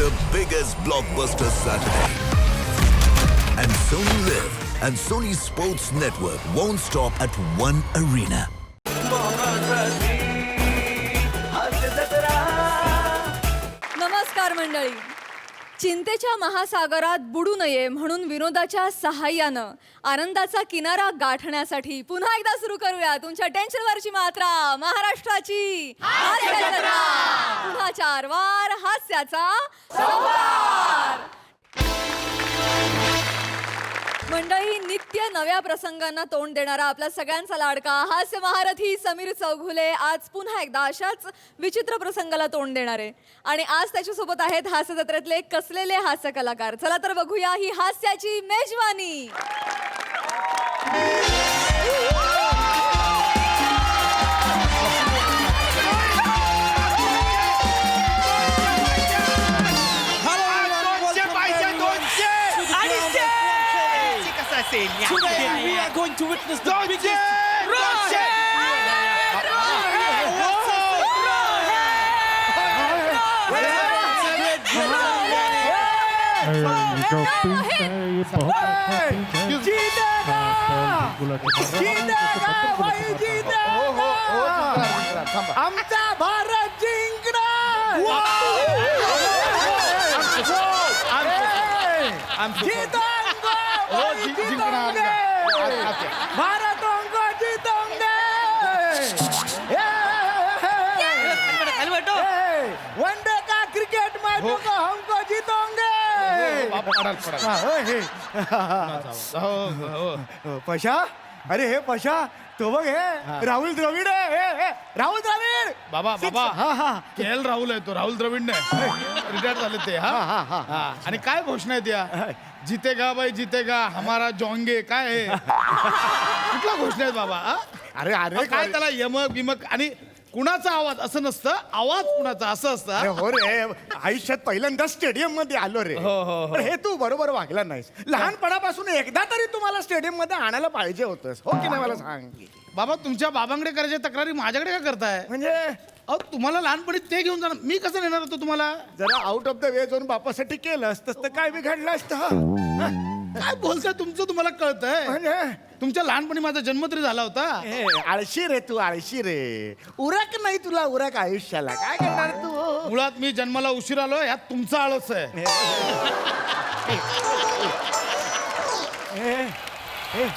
the biggest blockbuster Saturday. And Sony Live and Sony Sports Network won't stop at one arena. नमस्कार मंडळी. चिंतेच्या महासागरात बुडू नये म्हणून विनोदाच्या सहाय्यानं आनंदाचा किनारा गाठण्यासाठी पुन्हा एकदा सुरू करूया तुमच्या टेन्शनवरची मात्रा, महाराष्ट्राची हास्यजत्रा. पुन्हा 4 वार हास्याचा संहार. मंडळी, नित्य नव्या प्रसंगांना तोंड देणारा आपला सगळ्यांचा लाडका हास्य महारथी समीर चौघुले आज पुन्हा एकदा अशाच विचित्र प्रसंगाला तोंड देणार आहे. आणि आज त्याच्यासोबत आहेत हास्य जत्रेतले कसलेले हास्य कलाकार. चला तर बघूया ही हास्याची मेजवानी. Today we are going to witness the biggest आमचा भारत जिंकणार. भारत को जीतेंगे. वनडे का क्रिकेट मैच को हमको जीतेंगे. पशा, अरे हे पशा, तो बघ हे राहुल द्रविड आहे. राहुल द्रविड बाबा केएल राहुल आहे तो. राहुल द्रविड नाही, रिटायर झाले ते. आणि काय घोषणा आहे त्या? जितेगा भाई जितेगा हमारा जोंगे. काय आहे? कुठल्या घोषणा आहेत बाबा? अरे अरे काय त्याला यमक बिमक आणि कुणाचा आवाज असं नसतं, आवाज कुणाचा असं असतं. हो रे, आयुष्यात पहिल्यांदा स्टेडियम मध्ये आलो रे. पण हे तू बरोबर वागला नाहीस. लहानपणापासून एकदा तरी तुम्हाला स्टेडियम मध्ये आणायला पाहिजे होतंस, हो की नाही? मला सांग बाबा, तुमच्या बाबांकडे करायच्या तक्रारी माझ्याकडे का करताय? म्हणजे अहो, तुम्हाला लहानपणी ते घेऊन जाणार, मी कसं नेणार होतो तुम्हाला? जरा आउट ऑफ द वे जाऊन बापासाठी केलं असतं तर काय बिघडलं असतं? काय बोलताय? तुमचं तुम्हाला कळतंय? म्हणजे तुमच्या लहानपणी माझा जन्म तरी झाला होता. ए, आळशी रे तू, आळशी रे. उरक नाही तुला, उरक आयुष्याला. काय करणार तू? मुळात मी जन्माला उशीर आलो, यात तुमचा आळस आहे.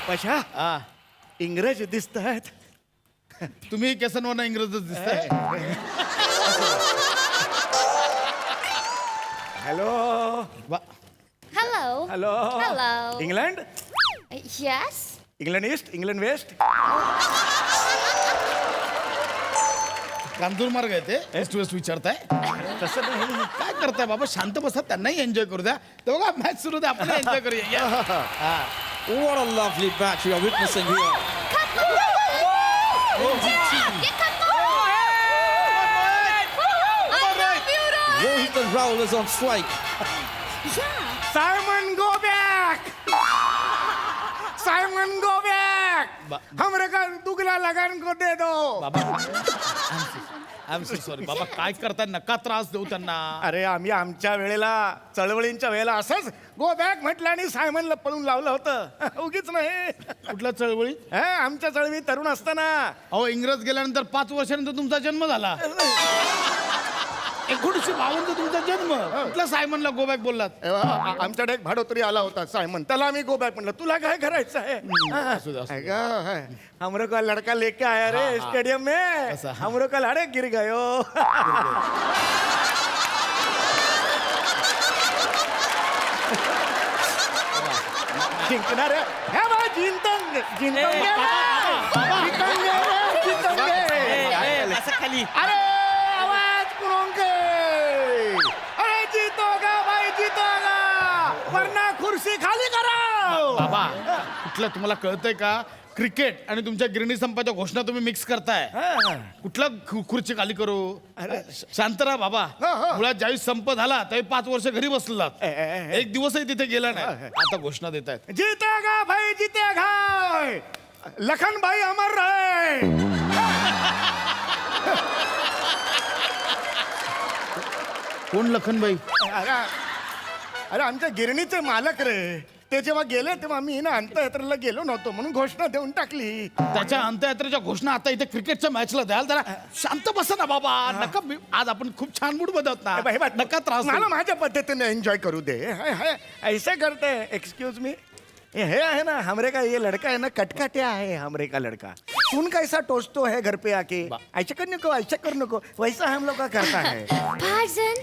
पशा, इंग्रज दिसत आहेत. तुम्ही केसांवर इंग्रजच दिसताय. Hello Hello. Hello. Hello. England, Yes. England east, England west. Kanjur Marg आहे ते. एस्ट वेस्ट विचारताय? तसं नाही. काय करताय बाबा? शांत बसा, त्यांनाही एन्जॉय करू द्या. तेव्हा मॅच सुरू द्या, आपण एन्जॉय करूया. या. What a lovely match we are witnessing here. Rohit and Rahul is on strike. Simon go back. Simon go back. हमरे का दुगला लगान को दे दो. बाबा, आय एम सो सॉरी बाबा. काय करताय? नका त्रास देऊ त्यांना. अरे आम्ही आमच्या वेळेला, चळवळींच्या वेळेला असंच गो बॅक म्हटलं आणि सायमनला पळून लावलं होतं. उगीच नाही. कुठल्या चळवळी? आमच्या चळवळी तरुण असताना. अहो, इंग्रज गेल्यानंतर 5 वर्षानंतर तुमचा जन्म झाला. 1952 तुमचा जन्म. कुठल्या सायमनला गो बॅक बोललात? आमच्याकडे एक भाडोत्री आला होता सायमन, त्याला आम्ही गो बॅक म्हटलं. तुला काय करायचं आहे? हमरो का लड़का लेके आया रे स्टेडियम में. हमरो का लड़े गिर गयो. जिंकणार आहे. हे बा, जिंकंगे जिंकंगे खाली. अरे आवाज पुरोंगे. अरे जीतोगा भाई, जीतोगा, वरना खुर्सी खाली करा. बाबा, कुठलं तुम्हाला कळतंय का? क्रिकेट आणि तुमच्या गिरणी संपाच्या घोषणा तुम्ही मिक्स करताय. कुठला खुर्ची खाली करू? शांत राहा बाबा. मुळात ज्यावेळी संप झाला त्यावेळी 5 वर्ष घरी बसलात. एक दिवसही तिथे गेला नाही. आता घोषणा देत आहेत. जीतेगा भाई जीतेगा. लखन भाई अमर रहे. कोण लखनबाई? अरे आमच्या गिरणीचे मालक रे. ते जेव्हा गेले तेव्हा मी ना अंत्ययात्रेला गेलो नव्हतो म्हणून घोषणा देऊन टाकली. त्याच्या अंत्ययात्रेच्या घोषणा आता इथे क्रिकेटच्या मॅचला द्याल. जरा शांत बसा ना बाबा. नका आज आपण खूप छान मूड बदलत ना. नका त्रास मला देऊ. माझ्या पद्धतीने एन्जॉय करू दे. ऐसे करते एक्सक्यूज मी. हे आहे ना हमरे का ये लड़का है ना कटकाट्या है हमरे का लड़का. सुन कैसा टोचतो है घर पे आके. ऐसे कर नको वैसा हम लोग का करता है. Pardon?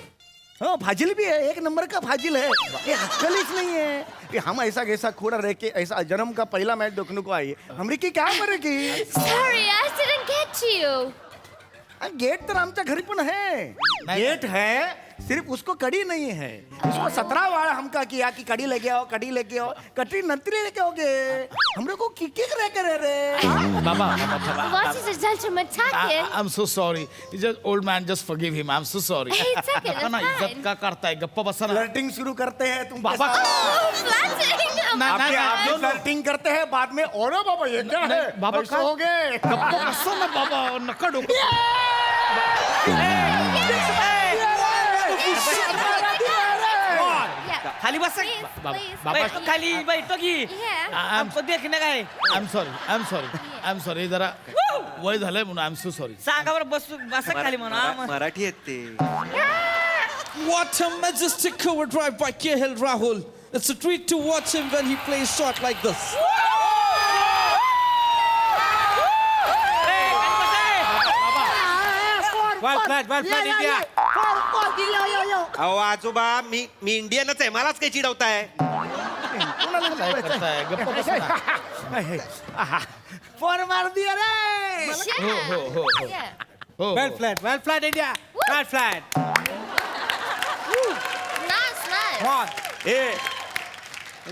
हाँ फाजिल भी है. एक नंबर का फाजिल है. ये अक्कल नहीं है. ये हम ऐसा खोड़ा रह के ऐसा जन्म का पहला मैच देखने को आई. हमरी की क्या करेगी. Sorry, I didn't get you. Get तर आमच्या घरी पण है. गेट है सिर्फ उसको कड़ी नहीं है. उसको 17 बार हमका किया कि कड़ी लेके आओ कड़ी नंतरी लेके आओगे. हम लोग को किक रह कर रे. बाबा What is a gentleman talking? I'm so sorry. Just old man, just forgive him. I'm so sorry. Hey, it's okay, नका ना, it's इज्जत fine. का करताय? गप्पा बसा ना. फ्लर्टिंग शुरू करते हैं तुम. बाबा Oh, flattering! नाही, आपके no, no. फ्लर्टिंग करते हैं बाद में और बाबा ये क्या है. बाबा ऐसे काय? हो गए. गप्पा बसा ना बाबा. नका डोकं. Yeah. खाली बस Please, please. बाबा खाली बैठो की Yeah. हमको देखणे काय I'm sorry. जरा वय झालंय म्हणून I'm so sorry. सांगा बरं बसा खाली म्हणा मराठी आहेत ते. What a majestic cover drive by KL Rahul. It's a treat to watch him when he plays shot like this. India. अहो आजोबा मी इंडियनच आहे. मलाच काही चिडवताय. काय करताय? गप्पा बसा ना. फोन मार दिया रे. Yeah. हो वेल फ्लॅट इंडिया. वेल फ्लॅट. Nice. ए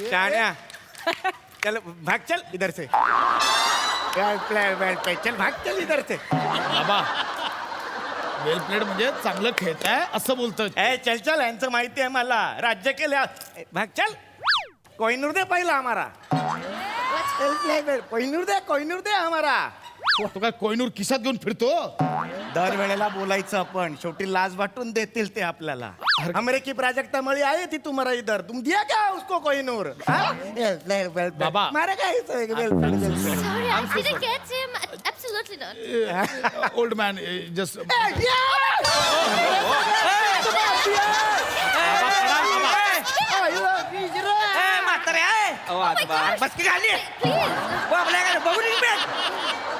शाण्या चल भाग चल इधर से. चल भाग चल इधर से. बाबा वेल प्लेड म्हणजे चांगलं खेळताय असं बोलतोय. ए चल यांचं माहिती आहे मला. राज्य केले भाग चल. कोहिनूर दे पहिला हमारा. कोहिनूर दे हमारा. तो काय कोहिनूर खिशात घेऊन फिरतो? दर वेळेला बोलायचं आपण. शेवटी लाज वाटून देतील ते आपल्याला. अमेरिकी प्राजक्ता मळी आहे ती तुम्हाला इधर तुम दिया क्या उसको कोहिनूर. बाबा. मारा काय Sorry, I didn't get him. Absolutely not. Old man just म्हातारे अहो आजोबा. बस की खाली Please. आपल्या बघून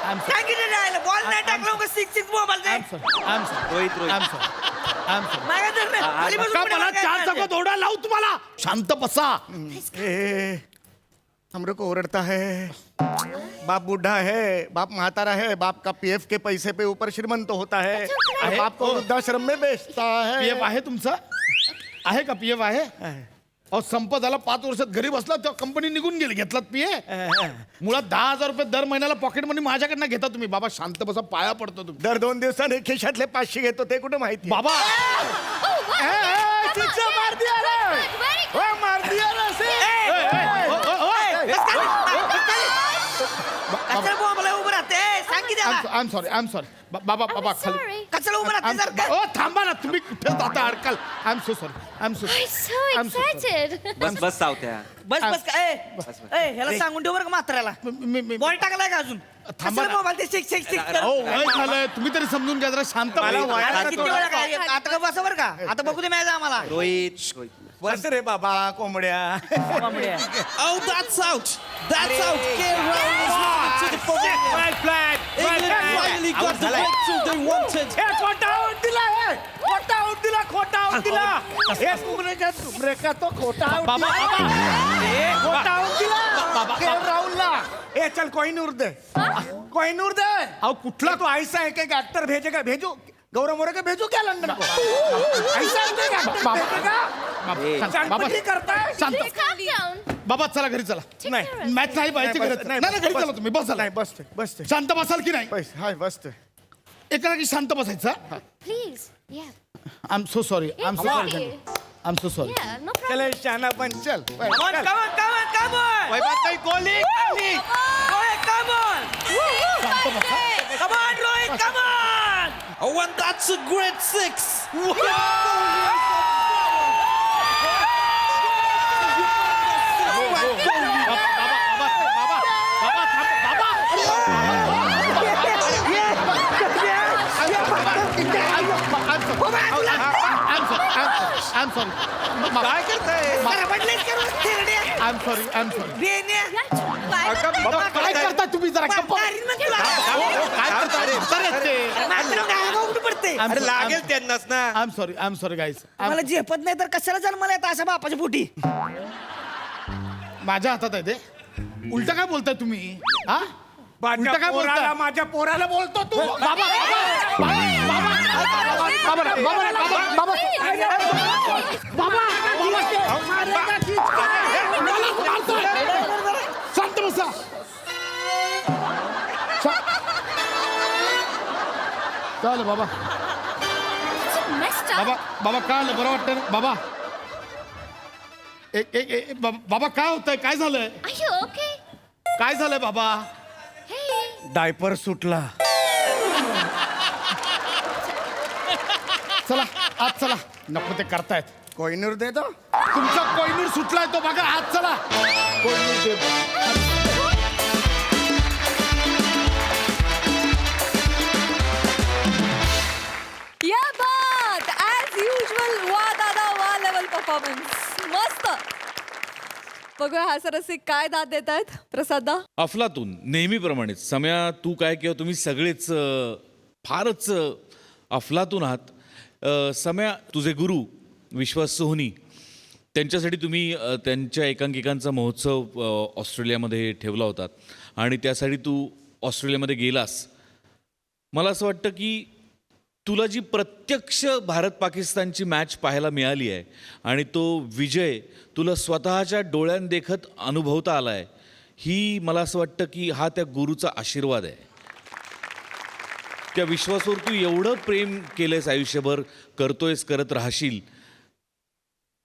सांगितलं नाही बॉल नाही टाकलं का सिक्स मोबाईल दे रोहित मागा धर रे. खाली बसून का पुढे मला बघायचं. 4 चौका दौडा लावू तुम्हाला? शांत बसा. हमरे को उड़ता है. बाप बूढ़ा है. बाप महातारा है. बाप का पीएफ के पैसे पे ऊपर श्रीमंत होता है. और बाप को वृद्धाश्रम में बेचता है. पीएफ आहे तुमचा? आहे का पीएफ आहे? अहो संप झाला 5 वर्षात घरी बसला तेव्हा कंपनी निघून गेली. घेतलात पीएफ? मुळात 10,000 रुपये दर महिन्याला पॉकेट मनी माझ्याकडनं घेता तुम्ही. बाबा शांत बसा. पाया पडतो तुम्ही. दर 2 दिवसांनी खिशातले 500 घेतो ते कुठे माहिती. बाबा मार दिया रे. मार दिया रे से. कचरा बोंबला उभं राहते सांग की त्याला आय एम सॉरी. बाबा I'm खाली. sorry. कचरा उभं राहते जर का ओ थांबा ना तुम्ही. कुठे जाता अडकाल. I am so sorry. I'm so excited. बस सावत्या. बस ए ह्याला सांगून ठेव बरं का म्हाताऱ्याला बॉल टाकलाय का अजून थांबा ना. मोबाईल ते सिक्स ओ वय झालंय. तुम्ही तरी समजून घ्या. जरा शांत मला बसा. वयाचा किती वेळा काय आता का बसा बरं का आता बघू दे मॅच आम्हाला रोहित. बस रे बाबा कोंबड्या. Oh, that's out. That's out. KL Rahul was looking to the pavilion. England finally got the breakthrough they wanted. खोटा आउट दिला. खोटा आउट दिला. हे तुमरे का तो खोटा आउट बाबा खोटा आउट दिला. बाबा. केएल राहुलला. ए चल कोहिनूर दे. अहो कुठला तो ऐसा है कि एक एक्टर भेजेगा. भेजो गौरव मोरे को भेजू क्या लंदन को. ऐसा है कि एक एक्टर भेजेगा. चटपटी करता है. शांत. Please calm down. बाबा चला घरी चला. Take care of मॅच नाही पाहायची गरज नाही. नाही घरी चला तुम्ही. बसा. नाही बसते शांत बसाल की नाही? बसते. एका जागी शांत बसायचं. Please. Yeah. I am so sorry. I am It's so sorry. okay. I am so sorry. Yeah, no problem. चले शाना पण चल. Come on Kohli. Rohit come on Oh, and that's a great 6. काय करताय आय एम सॉरी बेन्या. बाबा काय करता तुम्ही जरा गप्प- मारीन मग तुला. काय करता मात्र काय उघड पडते. अरे लागेल त्यांनाच ना. आय एम सॉरी गाईस मला झेपत नाही तर कशाला जन्माला येतं अशा बापाच्या पोटी. माझ्या हातात आहे ते उलट काय बोलताय तुम्ही हा उलट काय बोलताय माझ्या पोराला बोलतो तू बाबा शांत बसा चालेल बाबा Messed up. बाबा काय आलं बरं वाटतं ना बाबा बाबा काय होतंय काय झालंय Are you okay? काय झालंय बाबा Hey. डायपर सुटला. चला आज चला नको ते करतायत कोहिनूर देतो. तुमचा कोयनूर सुटलाय तो बघा आज चला कोयनूर दे या बात ॲज युजल वा दादा वा लेवल परफॉर्मन्स मस्त. बघूया हास्यरसिक काय दाद देत आहेत प्रसादा. अफलातून नेहमीप्रमाणेच सम्या तू काय किंवा तुम्ही सगळेच फारच अफलातून आहात. सम्या तुझे गुरु विश्वास सोहनी त्यांच्यासाठी तुम्ही त्यांच्या एकांकिकांचा महोत्सव ऑस्ट्रेलियामध्ये ठेवला होता आणि त्यासाठी तू ऑस्ट्रेलियामध्ये गेलास. मला असं वाटतं की तुला जी प्रत्यक्ष भारत पाकिस्तानची मॅच पाहायला मिळाली आहे आणि तो विजय तुला स्वतःच्या डोळ्यांदेखत अनुभवता आला आहे ही मला असं वाटतं की हा त्या गुरुचा आशीर्वाद आहे. त्या विश्वासावर तू एवढं प्रेम केलंयस आयुष्यभर करतोयस करत राहशील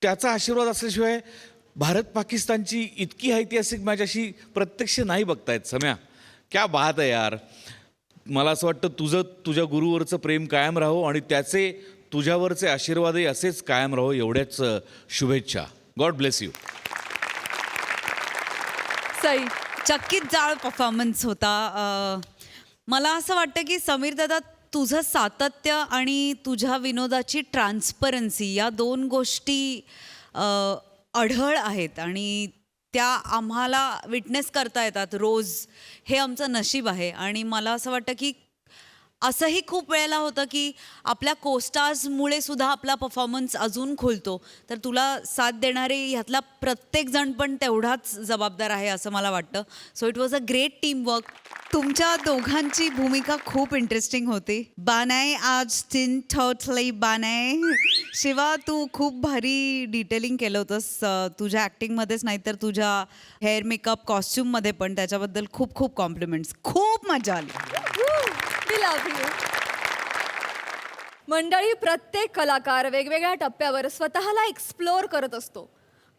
त्याचा आशीर्वाद असल्याशिवाय भारत पाकिस्तानची इतकी ऐतिहासिक मॅच अशी प्रत्यक्ष नाही बघतायत. सम्या क्या बात आहे यार. मला असं वाटतं तुझ्या गुरुवरचं प्रेम कायम राहो आणि त्याचे तुझ्यावरचे आशीर्वादही असेच कायम राहो एवढ्याच शुभेच्छा. God bless you. सई चकित जाळ परफॉर्मन्स होता. मला असं वाटतं की समीर दादा तुझं सातत्य आणि तुझ्या विनोदाची ट्रान्सपरन्सी या दोन गोष्टी आढळ आहेत आणि त्या आम्हाला विटनेस करता येतात रोज. हे आमचं नशीब आहे आणि मला असं वाटतं की असंही खूप वेळेला होतं की आपल्या कोस्टार्समुळे सुद्धा आपला परफॉर्मन्स अजून खुलतो. तर तुला साथ देणारे ह्यातला प्रत्येकजण पण तेवढाच जबाबदार आहे असं मला वाटतं. So it was a great teamwork. तुमच्या दोघांची भूमिका खूप इंटरेस्टिंग होती. बानाय आज तीन ठोठलई बानाय. शिवा तू खूप भारी डिटेलिंग केलं होतंस तुझ्या ॲक्टिंगमध्येच नाही तर तुझ्या हेअर मेकअप कॉस्ट्युममध्ये पण. त्याच्याबद्दल खूप खूप कॉम्प्लिमेंट्स. खूप मजा आली. मंडळी प्रत्येक कलाकार वेगवेगळ्या टप्प्यावर स्वतःला एक्सप्लोअर करत असतो.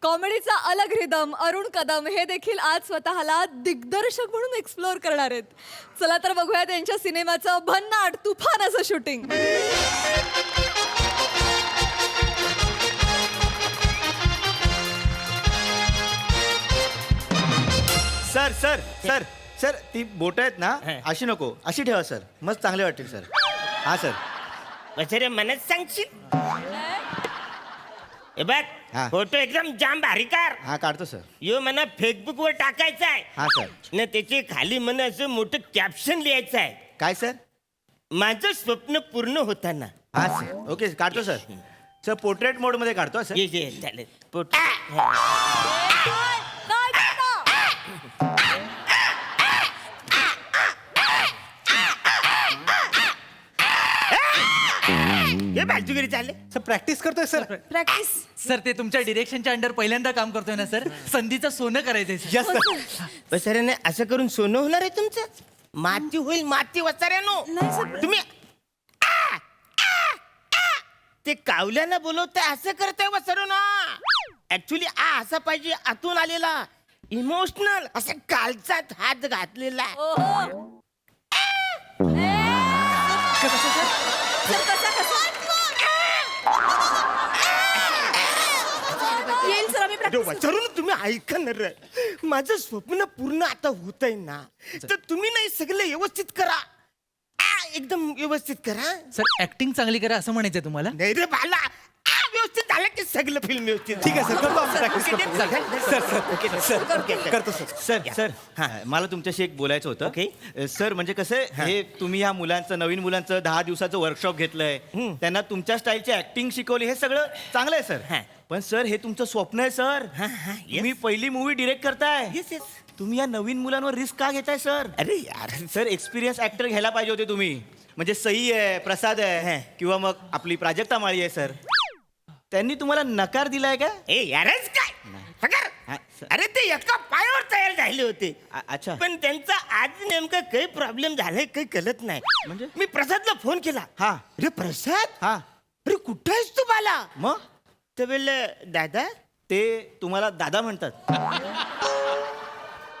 कॉमेडीचा अलग रिदम अरुण कदम हे देखील आज स्वतःला दिग्दर्शक म्हणून एक्सप्लोअर करणार आहेत. चला तर बघूया त्यांच्या सिनेमाचं भन्नाट तुफान असं shooting. Sir sir sir sir ती बोट आहेत ना अशी नको अशी ठेवा सर मस्त चांगले वाटतील सर. हा सर बचरे मनच सांगशील. हे बघ हा. फोटो एकदम जाम भारी कार. हा काढतो सर. यो म्हणा फेसबुक वर टाकायचा आहे हा सर. ना त्याचे खाली म्हणा असं मोठं कॅप्शन लिहायचं आहे. काय सर. माझं स्वप्न पूर्ण होताना. हा सर ओके काढतो सर. सर पोर्ट्रेट मोड मध्ये काढतो सर. ये चालेल फोटो. काय करता? हे बाजूगिरी चालले. सर प्रॅक्टिस करतोय सर. प्रॅक्टिस. सर ते तुमच्या डिरेक्शनच्या अंडर पहिल्यांदा काम करतोय ना सर. संधीचं सोनं करायचंय सर. Yes sir. बसऱ्याने असं करून सोनं होणार आहे तुमचं. माती होईल माती वचाऱ्यानो. तुम्ही ते कावल्यानं बोलवताय असं करताय वसरो ना. ऍक्च्युली असं पाहिजे आतून आलेला इमोशनल असं कालचात हात घातलेला. वचरून तुम्ही ऐका ना रे. माझं स्वप्न पूर्ण आता होत आहे ना, तर तुम्ही नाही सगळं व्यवस्थित करा. एकदम व्यवस्थित करा. सर ऍक्टिंग चांगली करा असं म्हणायचंय तुम्हाला. नाही रे बाला, व्यवस्थित झालं की सगळं फिल्म व्यवस्थित. ठीक आहे सर, करतो आम्ही practice करतो. करतो सर मला तुमच्याशी एक बोलायचं होतं. ओके. सर म्हणजे कसं हे तुम्ही ह्या मुलांचं नवीन मुलांचं 10 दिवसाचं वर्कशॉप घेतलंय, त्यांना तुमच्या स्टाईलची ऍक्टिंग शिकवली, हे सगळं चांगलं आहे सर. पण सर हे तुमचं स्वप्न आहे सर. तुम्ही पहिली मूवी डिरेक्ट करताय. तुम्ही या नवीन मुलांवर रिस्क का घेताय सर? अरे यार, सर एक्सपिरियन्स ऍक्टर घ्यायला पाहिजे होते तुम्ही. म्हणजे सई आहे, प्रसाद आहे, किंवा मग आपली प्राजक्ता माळी आहे सर. त्यांनी तुम्हाला नकार दिलाय का? ए यारच काय पगार? अरे ते एका पायावर तयार झाले होते. अच्छा. पण त्यांचा आज नेमका काही प्रॉब्लेम झालाय काही कळत नाही. म्हणजे? मी प्रसादला फोन केला. हा. अरे प्रसाद, हा. अरे कुठं आहेस तू बाला? मग तर बोलले दादा, ते तुम्हाला दादा म्हणतात.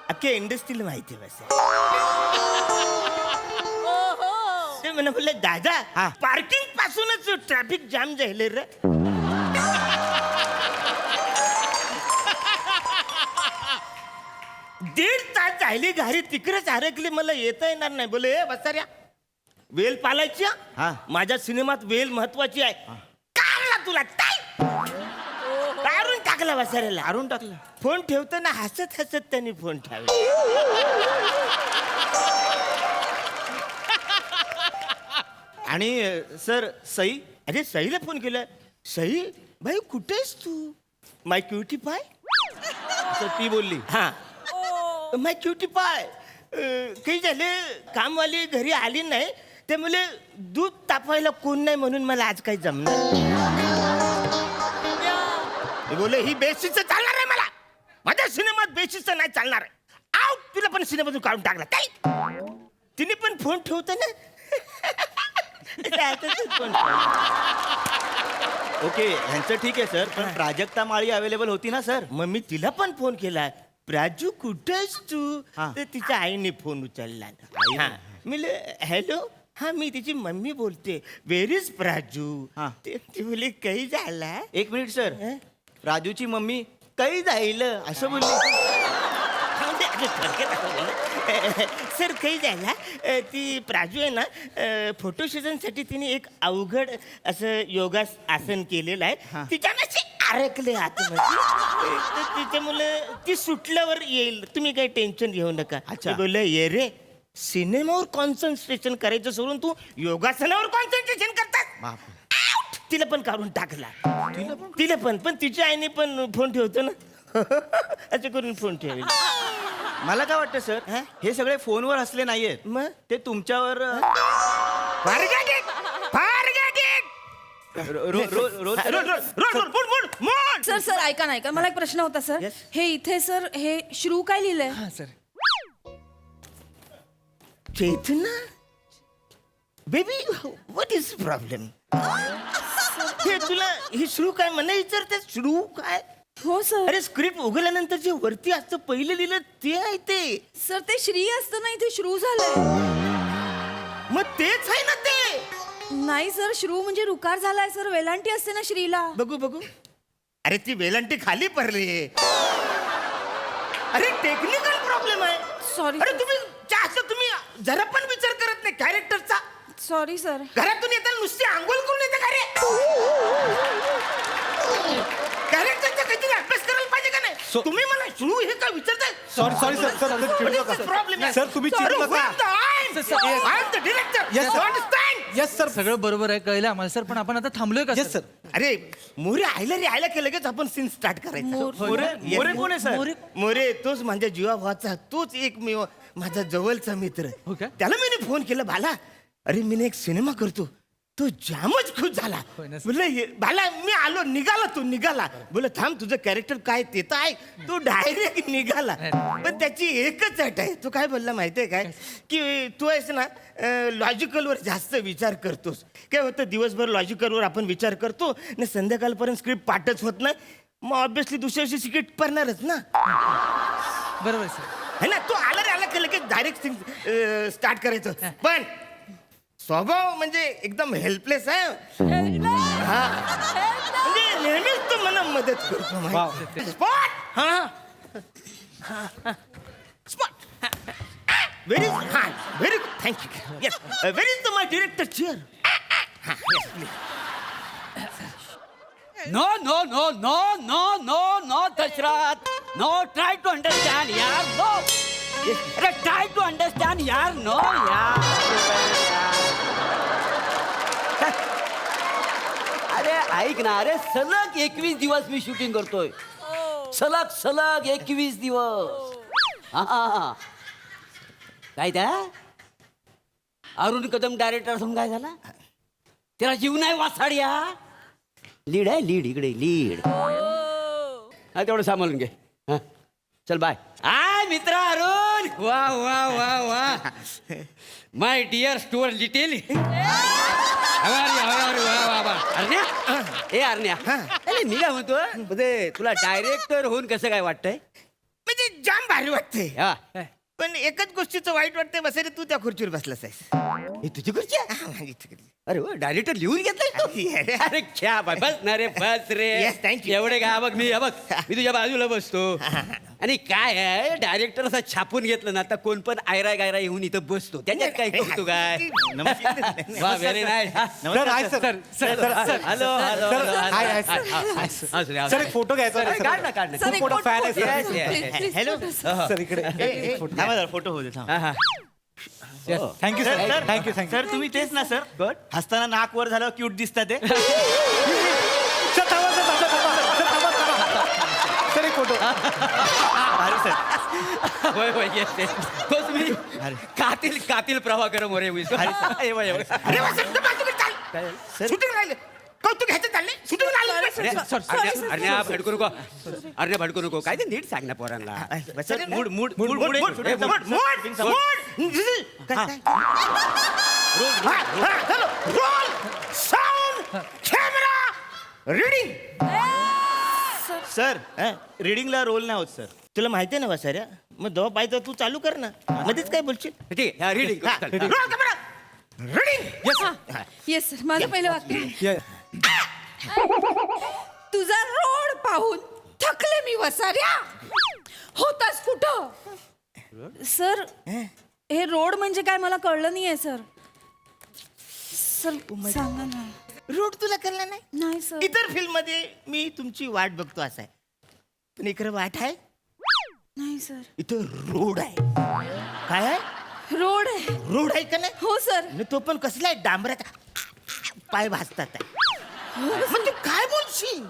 अख्ख्या इंडस्ट्रीला माहिती आहे बस. ते म्हणा बोलले दादा, पार्किंग पासूनच ट्रॅफिक जाम झाले रे. दीड तास झाली गाडी तिकडेच अडकली, मला येता येणार नाही. बोले ए बसाऱ्या, वेल पालायची हा? हा. माझ्या सिनेमात वेल महत्वाची आहे. काढला तुला काढून टाकला बसाऱ्याला. मारून टाकलं. फोन ठेवताना हसत हसत त्यांनी फोन ठेवला. आणि सर सई, अरे सईला फोन केला. सई भाई कुठेस तू? माय क्युटी पाय. सर ती बोलली. हा, माय क्युटी पाय. काही झाले, कामवाली घरी आली नाही, ते मुले दूध तापवायला कोण नाही म्हणून मला आज काही जमणार. बोले ही बेसिसचं चालणार आहे, मला माझ्या सिनेमात बेसिसचं नाही चालणार आहे. आउट, तुला पण सिनेमातून काढून टाकला काय? तिने पण फोन ठेवतो ना. ओके, ह्यांचं ठीक आहे सर, पण प्राजक्ता माळी अवेलेबल होती ना सर? मग मी तिला पण फोन केला. प्राजू कुठेस तू? हा. तर तिच्या आईने फोन उचलला. हा, मी हॅलो, हा मी तिची मम्मी बोलते. Where is Praju? हा. ती बोली काही झाला. एक मिनिट सर, राजूची मम्मी काही जाईल असं बोलली. सर काही झाला, ती प्राजू आहे ना, फोटो सेशनसाठी तिने एक अवघड असं योगा आसन केलेलं आहे. तिच्यामध्ये अडकले आतमध्ये, तिच्यामुळे ती सुटल्यावर येईल. तुम्ही काही टेन्शन घेऊ नका. अच्छा. बोलले ये रे, सिनेमावर कॉन्सन्ट्रेशन करायचं सोडून तू योगासनावर कॉन्सन्ट्रेशन करतात. तिला पण काढून टाकला. तिला पण तिच्या आईने पण फोन ठेवतो ना. असं करून फोन ठेवेल. मला काय वाटतं सर, हे सगळे फोनवर हसले नाहीयेत, मग ते तुमच्यावर सर सर ऐका नाही का, मला एक प्रश्न होता सर. Yes. हे इथे सर हे श्रू काय लिहिलंय? हा sir. Chetna baby, what is problem? हे तुला हे श्रू काय म्हणा विचारते? श्रू काय? हो सर. अरे स्क्रिप्ट उघडल्यानंतर जे वरती असतं पहिलं लिहिलं ते आहे ते. सर ते श्री असतं ना, इथे श्रू झालंय. मग तेच आहे ना ते. नाही सर, श्रू म्हणजे रुकार झालाय सर. वेलांटी असते ना श्रीला. बघू बघू. अरे ती वेलांटी खाली पडली. अरे टेक्निकल प्रॉब्लेम आहे. सॉरी. अरे तुम्ही तुम्ही जरा पण विचार करत नाही कॅरेक्टरचा. Sorry sir. घरातून येताना नुसती आंघोळ करून येते का रे? कॅरेक्टरचा काहीतरी अभ्यास करायला पाहिजे का नाही? तुम्ही मला श्रू हे का विचारताय? सॉरी सर, प्रॉब्लेम सर तुम्ही चिडू नका. येस सर, सगळं बरोबर आहे, कळलं आम्हाला सर. पण आपण आता थांबलोय का सर? अरे मोरे आयला की लगेच आपण सीन स्टार्ट करायचं. मोरे कोण आहे सर? मोरे तोच माझ्या जीवाभावाचा, तोच एक मी माझा जवळचा मित्र. हो का? त्याला मी फोन केला, बाला अरे मी एक सिनेमा करतो. तो जामच खुश झाला. बोलले बाला मी आलो. निघाला. बोल थांब, तुझं कॅरेक्टर काय ते तर आहे. तो डायरेक्ट निघाला. पण त्याची एकच अट आहे. तो काय बोलला माहितीये काय, की तू आहेस ना लॉजिकलवर जास्त विचार करतोस. काय होतं, दिवसभर लॉजिकलवर आपण विचार करतो ना, संध्याकाळपर्यंत स्क्रिप्ट पाठच होत नाही. मग ऑब्विसली दुसऱ्या दिवशी स्क्रिप्ट पडणारच ना. बरोबर सर. है ना. तो आला केलं की डायरेक्ट स्टार्ट करायचं. पण स्वभाव म्हणजे एकदम हेल्पलेस आहे. हा, म्हणजे नेहमीच तो मला मदत करतो स्पॉट हा स्पॉट व्हेरी हा very good thank you yes very is my director chair No, no, no, no, no, no, no, Dashrath. No, try to understand, yaar. No. Arey, try to understand, yaar. No, yaar. अरे ऐक ना, अरे सलग 21 दिवस मी shooting करतोय. सलग 21 दिवस. हा. काय त्या? अरुण कदम डायरेक्टर असून काय झाला? त्याला जीव नाही वासाड्या. लीड आहे लीड इकडे लीड हा तेवढं सांभाळून घे हा चल बाय मित्र अरुण वा वा वा वा माय डिअर स्टुअर लिटिल अरण्या ए अरण्या अरे मी काय म्हणतो म्हणजे तुला डायरेक्टर होऊन कसं काय वाटतंय म्हणजे जाम भारी वाटते हा पण एकच गोष्टीचं वाईट वाटतंय बसायला तू त्या खुर्चीवर बसलास आहेस ही तुझी खुर्ची आहे? अरे वा डायरेक्टर लिहून घेतलाय अरे क्या बाय बस ना रे बस रे Yes, thank you. एवढे काय बघ मी तुझ्या बाजूला बसतो आणि काय आहे डायरेक्टर असं छापून घेतलं ना आता कोण पण आयरा गायरा येऊन इथं बसतो त्याच्यात काय करतो काय वा व्हेरी नाईस हॅलो सर एक फोटो घ्यायचा आहे, काढ ना काढ सर, एक मोठा फोटो- fan आहे, sir. Yes, yes, Hello. please, Hello. please, sir. Sir इकडे फोटो होऊ दे थांब. Thank you sir sir sir thank you thank you sir तुम्ही तेच ना सर हसताना नाक वर झालं क्यूट दिसतात ते सर थांबा सर थांबा थांबा सर थांबा थांबा सर एक फोटो भारी सर होय होय येस येस तोच मी कातील प्रभाकर मोरे अरे वा, सर, तर बाजूकडे चाल. शूटिंग राहिले कौतुक घ्यायचं चाललंय शूटिंग राहिलं अरण्या भडकू नको अरण्या भडकू नको काय ते नीट सांग ना पोरांना sir mood mood mood mode, mood mode, mode, mode. काय? हा, चलो. Roll sound camera reading sir रिडिंगला रोल नाही होत सर तुला माहिती आहे ना वासाऱ्या मग दवा पाहिजे तू चालू कर ना मध्येच काय बोलशील ठीक आहे reading roll camera reading yes sir माझं पहिलं वाक्य तुझा रोड पाहून थकले मी वसाऱ्या होतास कुठं सर हे रोड म्हणजे काय मला कळलं नाहीये सर सर सांगा ना रोड तुला कळला नाही नाही सर इतर फिल्म मध्ये मी तुमची वाट बघतो असं आहे पण इकडे वाट आहे नाही सर इथं रोड आहे काय आहे रोड आहे रोड आहे का नाही हो सर आणि तो पण कसला आहे डांबराचा पाय भाजतात आहे. म्हणजे काय बोलशील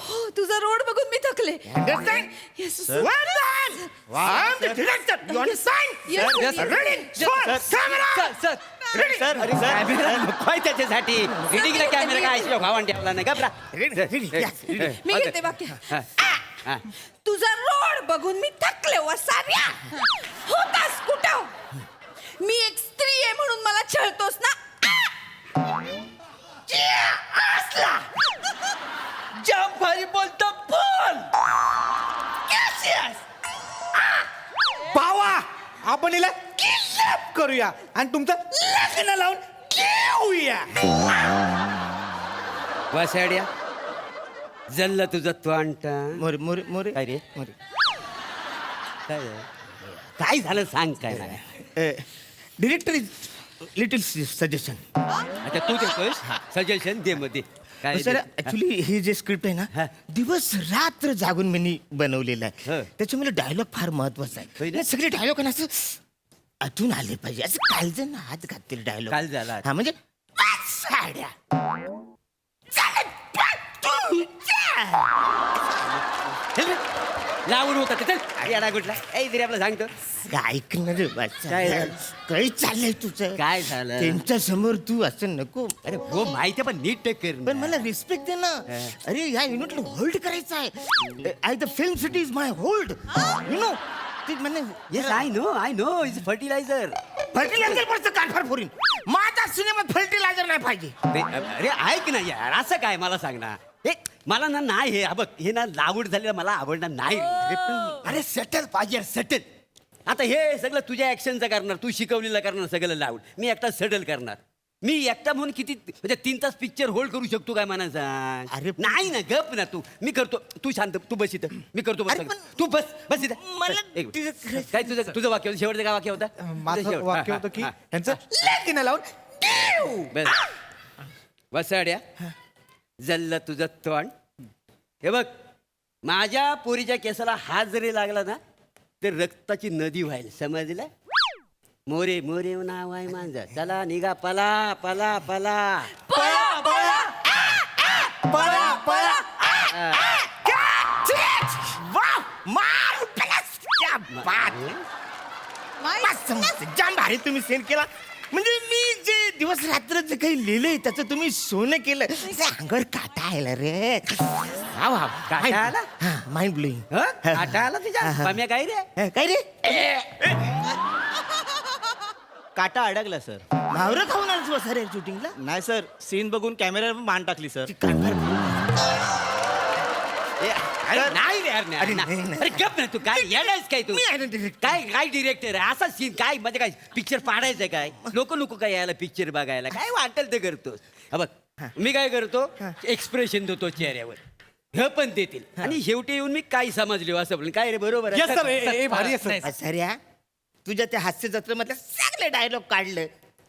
हो तुझा रोड बघून मी थकले Understand? Yes Well done. I'm the director. You understand? Yes, yes. Ready? Camera. Sir Ready? Sir camera नकोय त्याच्यासाठी रिडिंगला कॅमेरा काय ऐकलं भावान ठेवला नाही का Ready? Yes. मी घेते वाक्य तुझा रोड बघून मी थकले वसाऱ्या होतास कुठं मी एक स्त्री आहे म्हणून मला छळतोस ना असला. जाम भारी बोलतो बोल Yes, yes. पावा आपण हिला किडनॅप करूया आणि तुमचं लग्न लावून घेऊया वासाड्या जल्ल तुझं त्वांट मोरे मोरे मोरे काय रे मोरे काय आहे? काय झालं सांग काय नाही डिरेक्टर इज लिटिल सजेशन आता तू देतोयस सजेशन दे मध्ये काय सर दे? ऍक्च्युली हे जे स्क्रिप्ट आहे हा. ना दिवस रात्र जागून मी बनवलेलं हा. आहे त्याच्यामुळे डायलॉग फार महत्वाचा होय आहे ना? आणि सगळे डायलॉग ना असं आतून आले पाहिजे असं कालजन हात घातलेले डायलॉग काल झाला. हा म्हणजे साड्या चालत तुमच्या. चल रे. लावून होता चल येडा कुठला ए तरी आपलं सांगतो ऐक ना रे बादशाह. काय झालं? काही चाललंय तुझं काय झालं? त्यांच्या समोर तू असं नको अरे हो माहिती आहे, पण नीट टेक कर पण मला रिस्पेक्ट दे ना अरे या युनिटला होल्ड करायचं आहे I the film city is my hold you know ते म्हणे yes I know is fertilizer fertilizer पण कारभार फोरीन माझ्या सिनेमात फर्टिलायझर नाही पाहिजे अरे ऐक ना यार असं काय मला सांग ना ए मला ना नाही हे बघ हे ना लावूड झालेलं मला आवडणार नाही अरे सेटल पाहिजे सेटल आता हे सगळं तुझ्या ऍक्शनचं करणार तू शिकवलेलं करणार सगळं लावूड मी एकटा सेटल करणार मी एकटा म्हणून किती म्हणजे 3 तास पिक्चर होल्ड करू शकतो काय म्हणा सांग? अरे नाही ना, गप ना तू. मी करतो, तू शांत, तू बस इथं, मी करतो बस. तू बस बस इथं. मला एक मिनिट. काय तुझं वाक्य होतं? शेवटचं काय वाक्य होतं? माझं शेवट. वाक्य हा, होतं की हा, यांचं लेकीनं लावून बस. वसाड्या जल्ल तुझं तोंड. हे बघ, माझ्या पोरीच्या केसाला हात जरी लागला ना तर रक्ताची नदी व्हायला, समजलं? मोरे मोरे नाव आहे माझं. चला निघा, पला पला पला. जाम भारी तुम्ही सेंड केला. म्हणजे मी जे दिवस रात्र जे काही लिहिलंय त्याचं तुम्ही सोनं केलं. अंगावर काटा आला रे. काटा आला? Mind blowing. काटा आला तुझ्या? पाम्या काय रे? काय रे? काटा अडकला सर. भावरं खाऊन आलं तू सर शूटिंगला? नाही सर, सीन बघून कॅमेऱ्यावर मान टाकली सर. नाही रे यार, नाही. अरे गप ना तू. काय येडायस काय तू? काय काय डिरेक्टर आहे असा सीन? काय म्हणजे काय पिक्चर पाडायचं काय? नको काय यायला पिक्चर बघायला? काय वाटेल ते करतोस. हा बघ, मी काय करतो, एक्सप्रेशन देतो चेहऱ्यावर, हे पण देतील आणि शेवटी येऊन मी काय समजलो असं बोल. काय रे, बरोबर आहे? Yes, sir. हे भारी आहे, sir. सर तुझ्या त्या हास्य जत्रेमधल्या सगळे डायलॉग काढलं.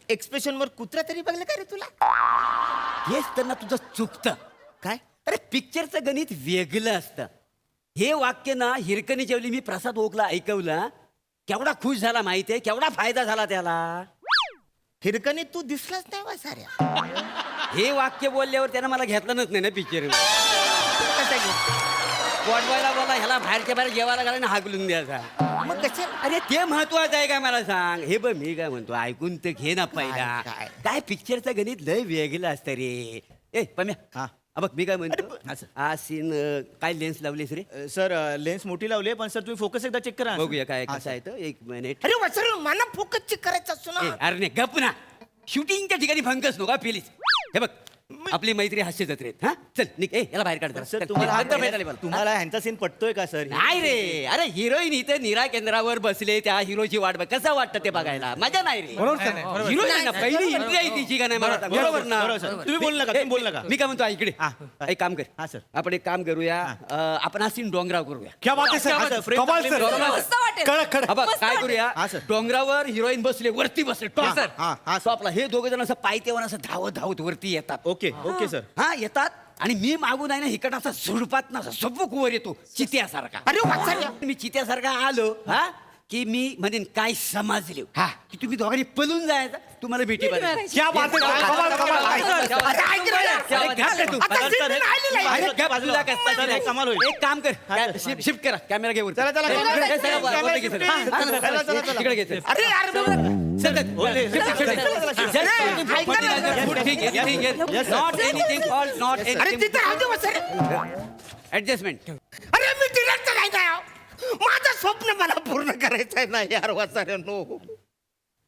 एक्सप्रेशन वर कुत्रा तरी बघलं का रे तुला? हेच तर ना तुझं चुकतं. काय? अरे पिक्चरचं गणित वेगळं असतं. हे वाक्य ना हिरकणी जेवली मी प्रसाद ओकला ऐकवलं, केवढा खुश झाला माहितीये, केवढा फायदा झाला त्याला. हिरकणी तू दिसलाच नाही वा साऱ्या. हे वाक्य बोलल्यावर त्यानं मला घेतलंच नाही ना पिक्चर. वाटवायला बोला ह्याला बाहेरच्या बाहेर जेवायला घाला ना हाकलून द्यायचा. मग कशा? अरे ते महत्वाचं आहे का मला सांग. हे बघ, मी काय म्हणतो, ऐकून तर घे ना पहिला. काय पिक्चरचं गणित लय वेगळं असतं रे. ए पम्या, हा बघ मी काय म्हणतो, हा सीन काय लेन्स लावलीस रे? सर लेन्स मोठी लावली पण सर तुम्ही फोकस एकदा चेक करा. बघूया काय कसं आहे. तर 1 मिनिट. अरे वासर मला फोकस चेक करायचा असतो ना. अरे नाही, गप ना. शूटिंगच्या ठिकाणी फंकस नका प्लीज. हे बघ, आपली मैत्री हास्य जत्रेत. हा चल निघ. याला बाहेर काढ. सर तुम्हाला ह्यांचा सीन पटतोय का सर? नाही रे. अरे हिरोईन इथे निरा केंद्रावर बसले, त्या हिरोची वाट बघ. कसं वाटतं ते बघायला? मजा नाही रे. हिरोईन ना पहिली एंट्री आहे तिची का नाही मला सांग. बरोबर ना? तुम्ही बोल नका, तुम्ही बोल नका. मी काय म्हणतो, इकडे एक काम कर. हा सर. आपण एक काम करूया, आपण हा सीन डोंगराव करूया. क्या बात आहे सर. कमाल सर. मस्त वाटेल. कडक. बघ काय करूया, हा, सर. डोंगरावर हिरोईन बसले, वरती बसले सर. हा, तो आपला हे दोघं जण असं पाय तेव्हा असं धावत वरती येतात. Okay sir. हा येतात आणि मी मागून आहे ना इकडं असा झुडपात ना सबूक वर येतो चित्यासारखा. अरे वासर मी चित्यासारखा आलो हा की मी म्हणेन काय समजले हा की तुम्ही दोघांनी पळून जायचं, तुम्हाला भेटी पाहिजे. क्या बात आहे. कमाल, कमाल. कमाल होईल. एक काम कर, शिफ्ट करा कॅमेरा घेऊन. इकडे घे. अरे यार अरे तिथे राहू दे वासर. ऍडजस्टमेंट. अरे मी डिरेक्टर आहे ना. माझं स्वप्न मला पूर्ण करायचं आहे ना यार वासाऱ्यानो.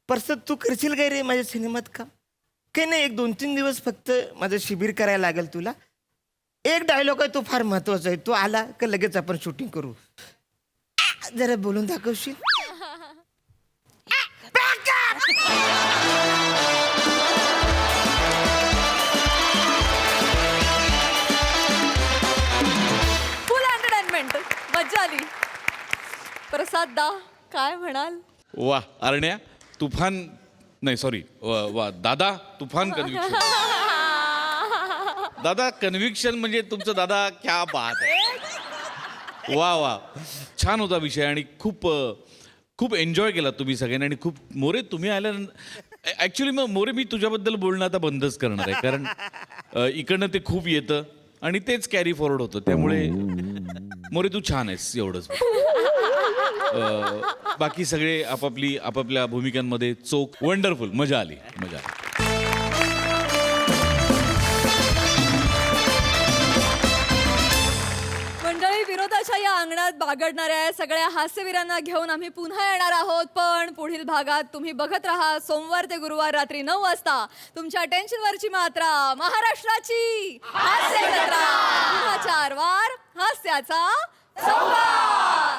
परत तू करशील काय रे माझ्या सिनेमात का? काही नाही, 1-2-3 दिवस फक्त माझं शिबिर करायला लागेल तुला. एक डायलॉग आहे तो फार महत्वाचा आहे. तो आला का लगेच आपण शूटिंग करू. जरा बोलून दाखवशील? फुल एंटरटेनमेंट. मज्जा आली. प्रसाद दा काय म्हणाल? वा अरण्या, तुफान नाही सॉरी वा दादा, तुफान कन्व्हिक्शन. दादा कन्व्हिक्शन म्हणजे तुमचं दादा क्या बात आहे. वा छान होता विषय आणि खूप एन्जॉय केला तुम्ही सगळ्यांनी. आणि खूप मोरे तुम्ही आल्यानंतर ॲक्च्युली मग मोरे मी तुझ्याबद्दल बोलणं आता बंदच करणार आहे, कारण इकडनं ते खूप येतं आणि तेच कॅरी फॉरवर्ड होतं. त्यामुळे मोरे तू छान आहेस एवढंच. बाकी सगळे आपापल्या भूमिकांमध्ये चोख. वंडरफुल. मजा आली. मंडळी, विनोदाच्या या अंगणात बागडणाऱ्या सगळ्या हास्यवीरांना घेऊन आम्ही पुन्हा येणार आहोत. पण पुढील भागात तुम्ही बघत राहा सोमवार ते गुरुवार रात्री 9 वाजता तुमच्या टेन्शनवरची मात्रा महाराष्ट्राची हास्य जत्रा. पुन्हा 4 वार हास्याचा संवाद.